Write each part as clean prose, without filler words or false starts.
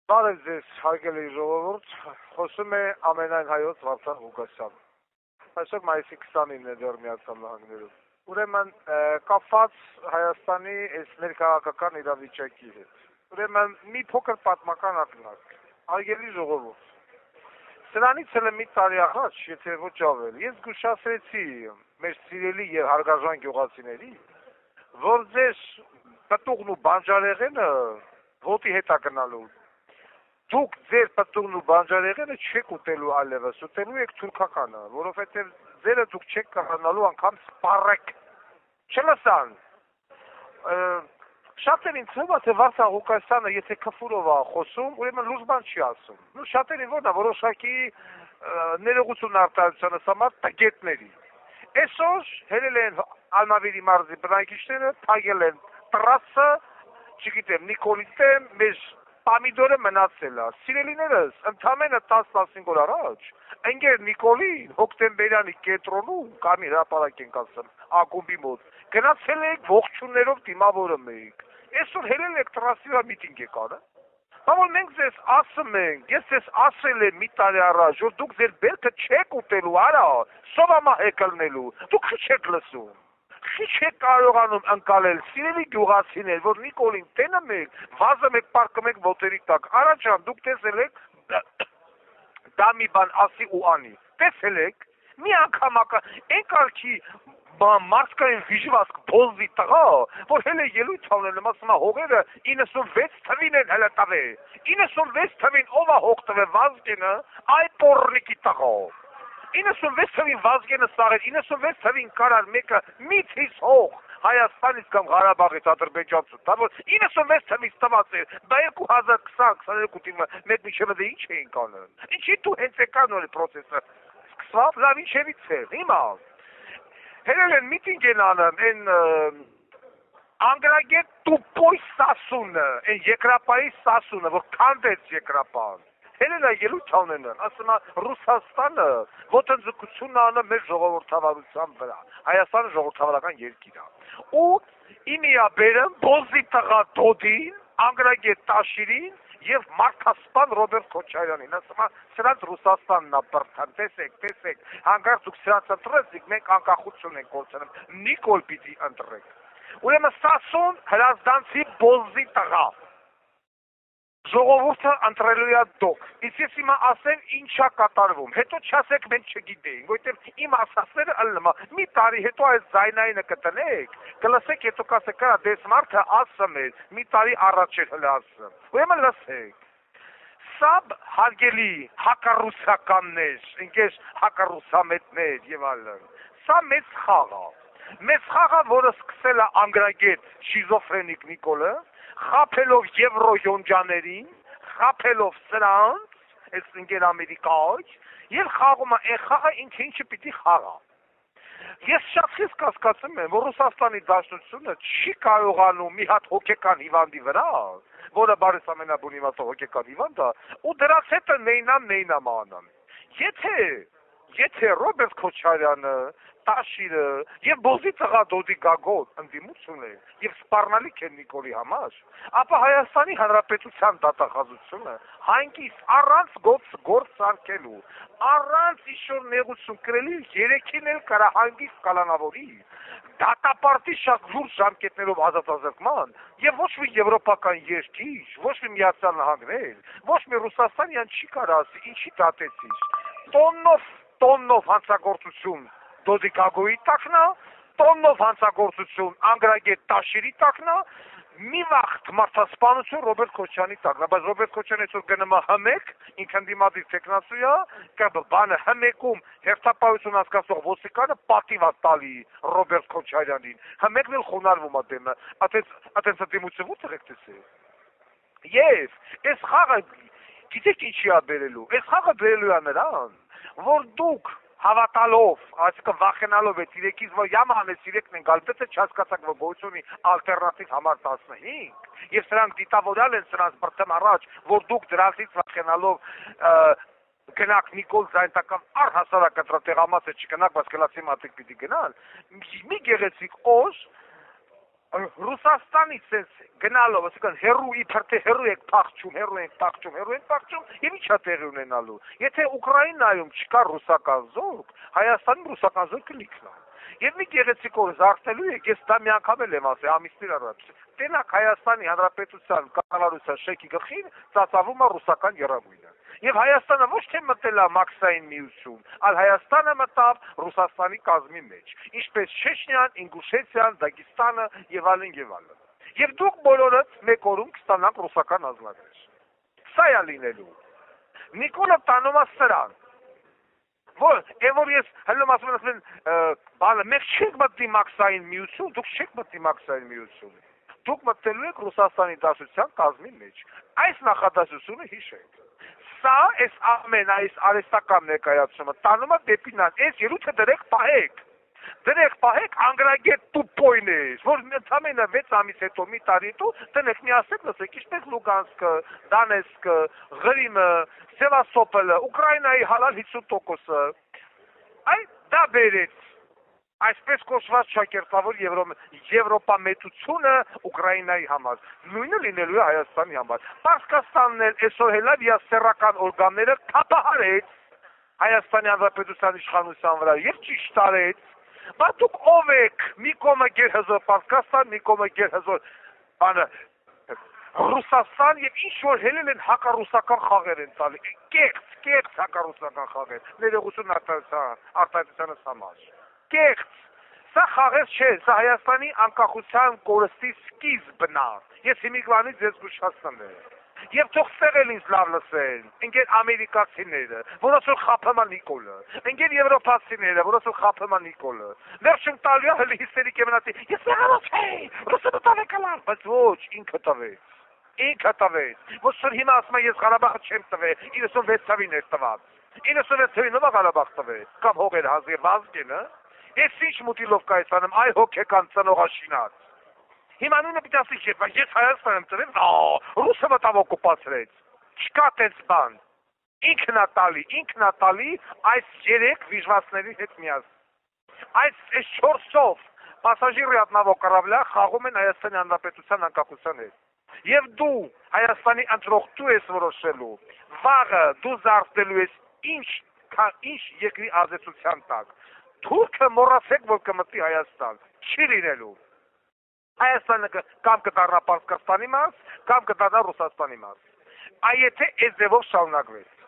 Բարև ձեզ, հարգելի ժողովուրդ, խոսում է ամենայն հայոց Վարդան Ղուկասյան։ Այսօր մայիսի 29-ն է դեռ Միացյալ Նահանգներում։ Ուրեմն կապված Հայաստանի այս ներքաղաքական իրավիճակի հետ։ Ուրեմն մի փոքր պատմական ակնարկ։ Հարգելի ժողովուրդ, սրանից էլ մի տարի առաջ, եթե ոչ ավել, ես զգուշացրեցի մեր սիրելի եւ հարգարժան գյուղացիների, որ ձեզ պտուղն ու բանջարեղենը ոտի հետ է գնալու։ Դուք ձեր պտուղն ու բանջարեղենը չեք ուտելու այլևս, ուտելու եք թուրքականը, որովհետև ձերը դուք չեք կարողանալու անգամ սպառեք։ Չլսան։ Շատերին թվում է, թե Վարդան Ղուկասյանը, եթե քֆուրով է խոսում, ուրեմն լուրջ բան չի ասում։ Ու շատերին որն է որոշակի ներողություն արտահայտությունս համար տգետների։ Այսօր հելել են Ալմավիրի մարզի բնակիչները, թագել են տրասը, չգիտեմ, Նիկոլիտը մեր Պամիդորը մնացել է։ Սիրելիներս, ընդամենը 10-15 օր առաջ, ընկեր Նիկոլին հոկտեմբերյանի կենտրոնում, Կարմիր հրապարակ ենք ասում, ակումբի մոտ, գնացել եք ողջուններով դիմավորում եք։ Այսօր հելել եք տրասի վրա միտինգ եք արել։ Բա որ մենք ձեզ ասում ենք, ես ձեզ ասել եմ մի տարի առաջ, որ դուք ձեր բերքը չեք ուտելու, արա, սովամա եք ելնելու, դուք չեք լսում։ Չեք կարողանում ընկալել, սիրելի գյուղացիներ, որ Նիկոլին տենում եք, վազում եք, պարկում եք ոտերի տակ, առաջան դուք տեսել եք, դա մի բան ասի ու անի, տեսել եք, մի անգամ այն կարգի մարդկային վիժվածք բոզի տղա, որ հել է ելույթ անելում, ասում է հողերը 96 թվին են հելը տվե, 96 թվին ով է հող տվե Վազգենը, այ պորնիկի տղա։ 96 թվին Վազգենը սաղեր, 96 թվին կարար մեկը միցից հող Հայաստանից կամ Ղարաբաղից Ադրբեջանից, դա որ 96 թվից տված էր, դա 2020-22 թվին մեկ միջևը դե ինչ էինք անում։ Ինչի դու հենց եկան նոր պրոցեսը սկսավ, լավ ինչևից էր, հիմա։ Հելել են միտինգ են անում, են անգրագետ տուպոյ Սասունը, են երկրապահի Սասունը, որ քանդեց երկրապահն։ Հելել է ելույթ անելն, ասում է Ռուսաստանը ոտնձգություն անում մեր ժողովրդավարության վրա, Հայաստանը ժողովրդավարական երկիր է։ Ու իմիա բերեմ բոզի տղա Դոդին, անգրագետ Տաշիրին եւ մարդասպան Ռոբերտ Քոչարյանին, ասում է սրանց Ռուսաստանն է բրթան, տեսեք, հանկարծ դուք սրանց ընտրեցիք, մենք անկախություն ենք կորցնում, Նիկոլ պիտի ընտրեք։ Ուրեմն Սասուն հրազդանցի բոզի տղա։ Ժողովուրդը ընտրելու է դուք, իսկ ես հիմա ասեմ ինչա կատարվում, հետո չասեք մենք չգիտեինք, որովհետև իմ ասածները ըլլում է, մի տարի հետո այս ձայնայինը կտնեք, կլսեք, հետո կասեք, կա դες մարդը ասում էր, մի տարի առաջ էր հլը ասում, ուրեմն լսեք, սա հարգելի հակառուսականներ, ինքեզ հակառուսամետներ եւ այլն, սա մեծ խաղ է, որը սկսել է անգրագետ շիզոֆրենիկ Նիկոլը, խափելով եվրոյոնջաներին, խափելով սրանց, այս ընկեր Ամերիկայից, եւ խաղում է այն խաղը ինչը պիտի խաղա։ Ես շատ խիստ կասկածում եմ, որ Ռուսաստանի Դաշնությունը չի կարողանում մի հատ հոգեկան հիվանդի վրա, որը բարես ամենաբուն իմաստով հոգեկան հիվանդ է, ու դրանց հետ նեյնամ անան։ Եթե Ռոբերտ Քոչարյանը, Տաշիրը եւ բոզի տղա Դոդի Գագոն ընդդիմություն են եւ սպառնալիք են Նիկոլի համար, ապա Հայաստանի Հանրապետության դատախազությունը հանգիստ առանց գործ սարքելու, առանց իշոր նեղություն կրելի երեքին էլ կարա հանգիստ կալանավորի, դատապարտի շատ լուրջ ժամկետներով ազատազրկման եւ ոչ մի եվրոպական երկիր, ոչ մի Միացյալ Նահանգներ, ոչ մի Ռուսաստանյան չի կարա ասի, ինչի դատեցիր, տոննով հանցագործություն Դոդի Գագոյի տակնա, տոննով հանցագործություն անգրագետ Տաշիրի տակնա, մի վաղտ մարդասպանություն Ռոբերտ Քոչյանի տակնա, բայց Ռոբերտ Քոչյանը այսօր գնում է հմեք, ինքն դիմադիր տեխնացու է, բանը հմեկում հերթապահություն հասկացող ոստիկանը պատիվ է տալի Ռոբերտ Քոչարյանին, հմեկն էլ խոնարհվում է դեմը, այդպես դիմությունը ո՞ւր եք տեսել։ Եվ այս խաղը գիտեք ինչի է բերելու, այս խաղը բերելու է նրան, որ դուք հավատալով, այսինքն վախենալով այդ իրեկից, որ յամանե իրեկն են գալ, դե չհասկացաք, որ գոյությունի ալտերնատիվ համար 15, եւ սրանք դիտավորյալ են սրանց բրթեմ առաջ, որ դուք դրանից վախենալով գնաք Նիկոլ Զայնտակամ առհասարակ ընտրատեղամասը չգնաք, բայց կլացի մատիկ պիտի գնալ, մի գեղեցիկ օր Ռուսաստանից էս գնալով, ասիկան հերու իբր թե հերու եք փախչում, եւ ի՞նչ է տեղի ունենալու։ Եթե Ուկրաինայում չկա ռուսական զորք, Հայաստանում ռուսական զորքը լիքն է։ Եվ մի գեղեցիկ օր զարթելու եք, ես դա մի անգամ էլ եմ ասել, ամիսներ առաջ։ Տենակ Հայաստանի Հանրապետության կառավարության շեքի գլխին ծածավում է ռուսական եռագույնը։ Եվ Հայաստանը ոչ թե մտել է մաքսային միություն, այլ Հայաստանը մտավ Ռուսաստանի կազմի մեջ, ինչպես Չեչնիան, Ինգուշեցիան, Դագեստանը եւ այլն եւ այլն։ Եվ դուք բոլորդ մեկ օրում կստանաք ռուսական ազնագրեր։ Սա է լինելու։ Նիկոլը տանում է սրան։ Որ ես հəllում ասում եմ, բանը մեկ չեք մտնի մաքսային միություն, դուք չեք մտնի մաքսային միություն։ Դուք մտնելու եք Ռուսաստանի Դաշնության կազմի մեջ։ Այս նախադասությունը հիշեք։ Սա այս ամեն այս արհեստական ներկայացումը տանում է դեպի նրան։ Այս ելույթը դրեք պահեք։ Դրեք պահեք անգրագետ տուպոյնես, որ ընդամենը 6 ամիս հետո մի տարի հետո տնեք միասին լսեք, ինչպես Լուգանսկը, Դոնեցկը, Ղրիմը, Սևաստոպոլը, Ուկրաինայի հալալ 50%-ը, դա բերեց այսպես կոչված շակերտավոր Եվրոպամետությունը Ուկրաինայի համար, նույնը լինելու է Հայաստանի համար։ Պարսկաստանն էլ այսօր հելավ սեռական օրգանները թափահարեց Հայաստանի Հանրապետության իշխանության վրա եւ ճիշտ արեց։ Բայց դուք ով եք, մի կողմը գերհզոր Պարսկաստան, մի կողմը գերհզոր Ռուսաստան եւ ինչ որ հելել են հակառուսական խաղեր են տալի, կեղծ հակառուսական խաղեր, ներողություն արտահայտության համար, կեղծ, սա խաղեր չէ, սա Հայաստանի անկախության կորստի սկիզբն է, ես հիմիկվանից ձեզ զգուշացնում եմ, եւ թող ստեղել ինձ լավ լսեն, ընկեր ամերիկացիները, որոնց որ խափում է Նիկոլը, ընկեր եվրոպացիները, որոնց որ խափում է Նիկոլը, վերջում տալու է հələ հիստերիկ է մնացի, ես եղանոց ռուսը տավեք լավ, բայց ոչ, ինքը տվեց, ոչ որ հիմա ասում է ես Ղարաբաղը չեմ տվել, 96-ին էր տված, 96-ին ով է Ղարաբաղ տվել, կամ հողեր Վազգենը, ես ինչ մուտիլով կայացանում, այ հոգեկան ծնողաշինած, հիմա նույնը պիտի ասի չէ, բայց ես Հայաստան եմ տվել, ռուսը մտավ օկուպացրեց, չկա տենց բան, ինքն է տալի այս 3 վիժվածների հետ միասին, այս 4-ով պասաժիրի ատնավո կարավլա խաղում են Հայաստանի Հանրապետության անկախության հետ, եւ դու Հայաստանի ընտրողտու ես որոշելու, վաղը դու զարթնելու ես ինչ երկրի ազդեցության տակ, թուրքը մոռացեք, որ կմտնի Հայաստան, չի լինելու, Հայաստանը կամ կդառնա Պարսկաստանի մաս, կամ կդառնա Ռուսաստանի մաս, եթե այս ձևով շարունակվեց,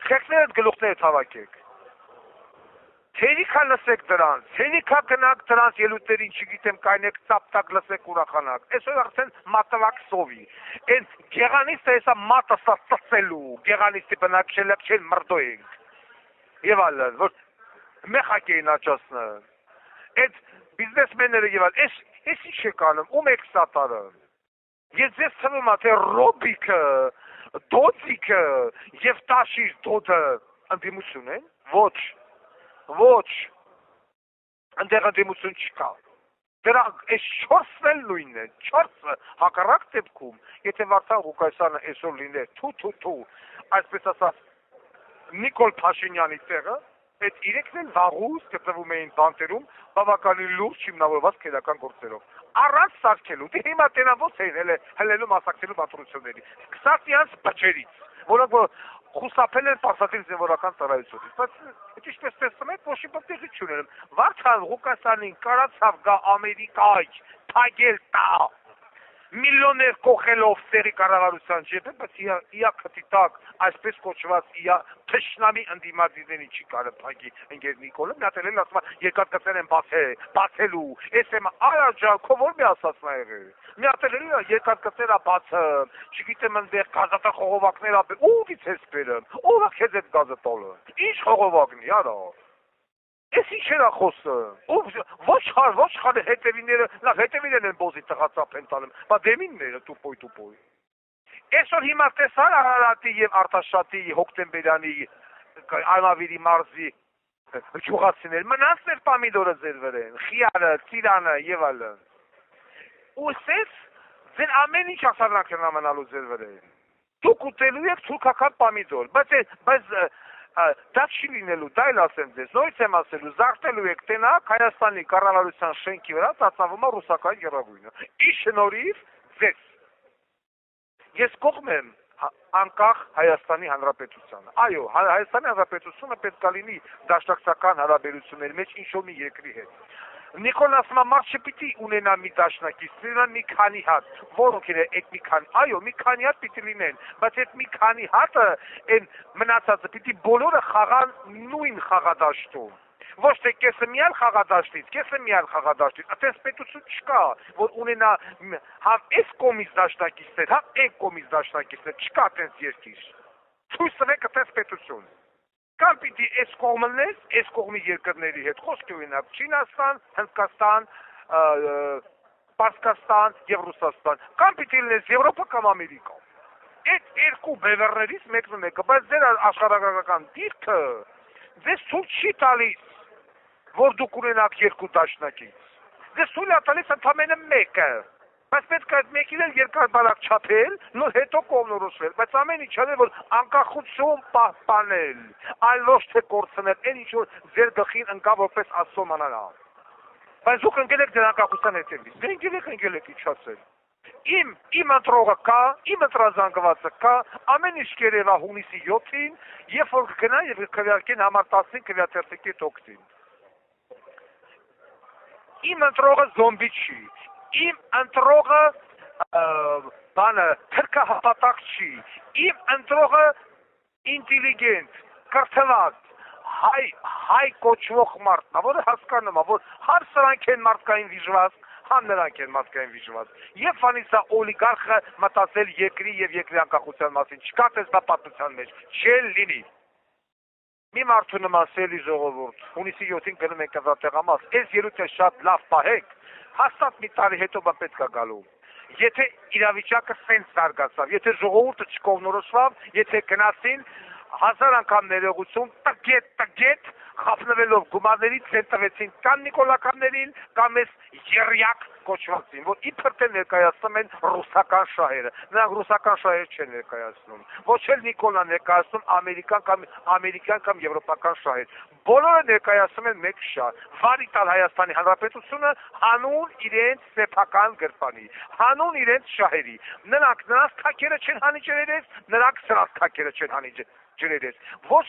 խեղճներդ գլուխներդ հավաքեք, թերիքա լսեք դրանց, թերիքա գնաք դրանց ելույթներին, չգիտեմ, կայնեք ծապտակ լսեք ուրախանակ, այսօր արդեն մատվակ սովի, այն գեղանիստը հեսա մատը սա ծծելու, գեղանիստի բնակչելակ չեն մրդոյենք, եւ այլն, որ մեխակ էին աճասնը, այդ բիզնեսմենները եւ այլն, այս ինչ եք անում, ում եք սատարը, ես ձեզ թվում է, թե Ռոբիկը, Դոդիկը եւ Տաշիր Դոդը ընդդիմություն են, ոչ, ընդեղ ընդդիմություն չկա, դրանք այս 4-ն էլ նույնն են, 4-ը հակառակ դեպքում, եթե Վարդան Ղուկասյանը այսօր լիներ թու, այսպես ասած, Նիկոլ Փաշինյանի տեղը, այդ 3-ն էլ վաղուց գտնվում էին բանտերում բավականին լուրջ հիմնավորված քերական գործերով, առանց սարքելու, դե հիմա տենավոր էին հելելու մասնակցելու բանտությունների, սկսած իրանց բջերից, որոնք որ խուսափել են պարսաթիվ զինվորական ծառայությունից, բայց ինչպես տեսնում եք, ոչ մի տեղի չունեն, Վարդան Ղուկասյանին կարացավ գա Ամերիկայ, թագել տա, միլիոներ կողելով սերի կառավարության ջեբը, բայց իա քտիտակ, այսպես կոչված իա թշնամի ընդդիմադիրներին չի կարը փակի ընկեր Նիկոլը, մի հատ էլ ասում է երկաթգծեր են բացելու, ես եմ արա ջան, քո որ մի ասածն ա եղել, մի հատ էլ երկաթգծեր ա բացում, չգիտեմ ընդեղ գազատա խողովակներ ա բերում, ո՞ւից ես բերում, ո՞վ ա քեզ այդ գազը տալը, ինչ խողովակն է, արա Ես ինչ էր խոսում, ոչ խար հետևիները, լավ հետևիներն են բոզի տղացապ են տանում, բա դեմինները տուպոյ։ Այսօր հիմա տեսար Արարատի և Արտաշատի հոկտեմբերյանի Անավիրի մարզի ջուղացիներ, մնացներ պամիդորը ձեր վրեն, խիարը, ծիրանը և այլն։ Ու սես ձեր ամեն ինչ ասադրանք են ամանալու ձեր վրեն։ Դուք ուտելու եք թուրքական պամիդոր, բայց դա չի լինելու, դա էլ ասեմ ձեզ, նորից եմ ասելու, զարթելու եք տենակ Հայաստանի կառավարության շենքի վրա ծածանվում է ռուսական եռագույնը։ Ի շնորհիվ ձեզ։ Ես կողմ եմ անկախ Հայաստանի Հանրապետությանը։ Այո, Հայաստանի Հանրապետությունը պետք է լինի դաշնակցական հարաբերությունների մեջ ինչ-որ մի երկրի հետ։ Նիկոլն ասում է, մարդ չպիտի ունենա մի դաշնակից, ունենա մի քանի հատ, որոնք են այդ մի քանի, այո, մի քանի հատ պիտի լինեն, բայց այդ մի քանի հատը այն մնացածը պիտի բոլորը խաղան նույն խաղադաշտում։ Ոչ թե կեսը մի այլ խաղադաշտից, կեսը մի այլ խաղադաշտից, այդպես պետություն չկա, որ ունենա համ այս կողմից դաշնակիցներ, համ այն կողմից դաշնակիցներ, չկա այդպես երկիր։ Ցույց տվեք այդպես պետություն։ Կամ պիտի այս կողմնես, այս կողմի երկրների հետ խոսքի ունենաք Չինաստան, Հնդկաստան, Պարսկաստան եւ Ռուսաստան, կամ պիտի լինես Եվրոպա կամ Ամերիկա։ Այդ երկու բևեռներից մեկն է, բայց ձեր աշխարհագրական դիրքը ձեզ ցույց չի տալիս, որ դուք ունենաք երկու դաշնակից։ Ձեզ ցույց է տալիս ընդամենը մեկը։ Բայց պետք է այդ մեկին էլ երկար բարակ չափել, նոր հետո կողմնորոշվել, բայց ամեն ինչ անել, որ անկախություն պահպանել, այլ ոչ թե կորցնել, այն ինչ որ ձեր գլխին ընկա որպես Աստծո մանանա։ Բայց դուք ընկել եք ձեր անկախության հետևից, դե ընկել եք ինչ ասել։ Իմ ընտրողը կա, իմ ընտրազանգվածը կա, ամեն ինչ կերևա հունիսի 7-ին, երբ որ կգնա եւ քվեարկեն համար 15 քվեաթերթիկի օգտին։ Իմ ընտրողը զոմբի չի։ Իմ ընտրողը թրքահապատակ չի, իմ ընտրողը ինտելիգենտ, կրթված, հայ կոչվող մարդն է, որը հասկանում է, որ համ սրանք են մարդկային վիժված, համ նրանք են մարդկային վիժված։ Եվ անից է օլիգարխը մտածել երկրի եւ երկրի անկախության մասին, չկա տեսնա պատմության մեջ, չել լինի։ Մի մարդու նման սելի ժողովուրդ, հունիսի 7-ին գնում ենք կզատեղամաս, այս ելույթը շատ լավ պահեք, հաստատ մի տարի հետո բա պետք է գալու։ Եթե իրավիճակը սենց զարգացավ, եթե ժողովուրդը չկողմնորոշվավ, եթե գնացին 1000 անգամ ներողություն, տգետ, խափնվելով գումարներից ցեն տվեցին կամ նիկոլականներին, կամ այս երյակ կոչվածին, որ իբր թե ներկայացնում են ռուսական շահերը։ Նրանք ռուսական շահեր չեն ներկայացնում։ Ոչ էլ Նիկոլան ներկայացնում ամերիկյան կամ եվրոպական շահեր։ Բոլորը ներկայացնում են մեկ շահ։ Վարի տալ Հայաստանի Հանրապետությունը հանուն իրենց սեփական գրպանի, հանուն իրենց շահերի։ Նրանց թակերը չեն հանի ջրերից, նրանք սրանց թակերը չեն հանի ջրերից։ Ոչ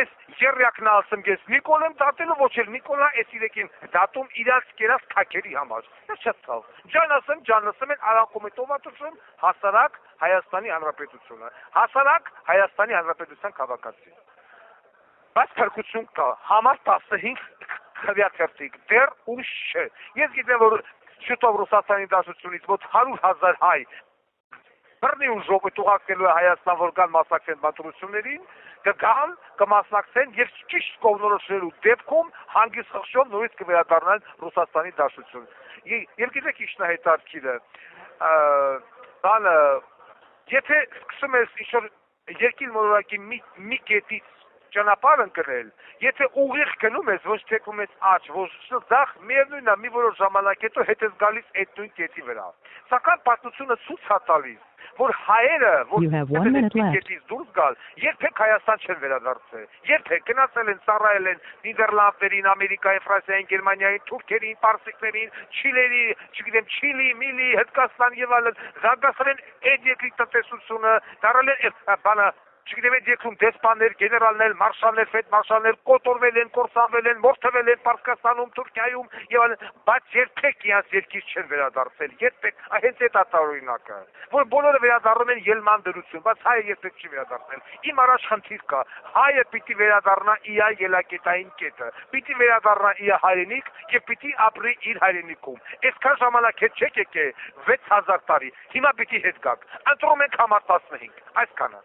այս երյակն ասում ես Նիկոլեմ դատելու, ոչ էլ Նիկոլա այս իրեկին դատում իրաց կերած թակերի համար։ Ես չծավ։ Ջան ասեմ են արանքում է տոմատուշում հասարակ Հայաստանի Հանրապետությունը։ Հասարակ Հայաստանի Հանրապետության քաղաքացի։ Բայց փրկություն կա, համար 15 քվեաթերթիկ, դեռ ուշ չէ։ Ես գիտեմ, որ շուտով Ռուսաստանի Դաշնությունից մոտ 100,000 հայ բռնի ուժով ուղարկելու է Հայաստան, որ գան մասնակցեն բանտություններին, կգան, կմասնակցեն եւ ճիշտ կողմնորոշվելու դեպքում հանգիստ խղճով նորից կվերադառնան Ռուսաստանի Դաշնություն։ Եվ գիտեք ինչն է հետաքրքիրը, բանը, եթե սկսում ես ինչ-որ երկիր մոլորակի մի կետից ճանապարհ ընկնել, եթե ուղիղ գնում ես, ոչ թեքում ես աջ, ոչ ձախ, միևնույնն է, մի որոշ ժամանակ հետո հետ ես գալիս այդ նույն կետի վրա։ Սակայն պատմությունը ցույց է տալիս, որ հայերը, որ կետից դուրս գալ, երբեք Հայաստան չեն վերադարձել, երբեք գնացել են, ծառայել են Նիդերլանդներին, Ամերիկային, Ֆրանսիային, Գերմանիային, թուրքերին, պարսիկներին, չիլերի, չգիտեմ, Չիլի, Միլի, Հնդկաստան եւ այլն, զարգացրել են այդ երկրի տնտեսությունը, դարել են բանը չգիտեմ այդ երկրում դեսպաններ, գեներալներ, մարշալներ, ֆելդմարշալներ կոտորվել են, կորսանվել են, մորթվել են Պարսկաստանում, Թուրքիայում եւ այլն, բայց երբեք իրաց երկիր չեն վերադարձել, երբեք, հենց այդ է տարօրինակը, որ բոլորը վերադառնում են ելման դրություն, բայց հայը երբեք չի վերադարձել։ Իմ առաջ խնդիր կա, հայը պիտի վերադառնա իր ելակետային կետը, պիտի վերադառնա իր հայրենիք եւ պիտի ապրի իր հայրենիքում։ Այսքան ժամանակ հետ չեք եկել 6000 տարի, հիմա պիտի հետ գաք։ Ընտրում ենք համար 15, այսքանը։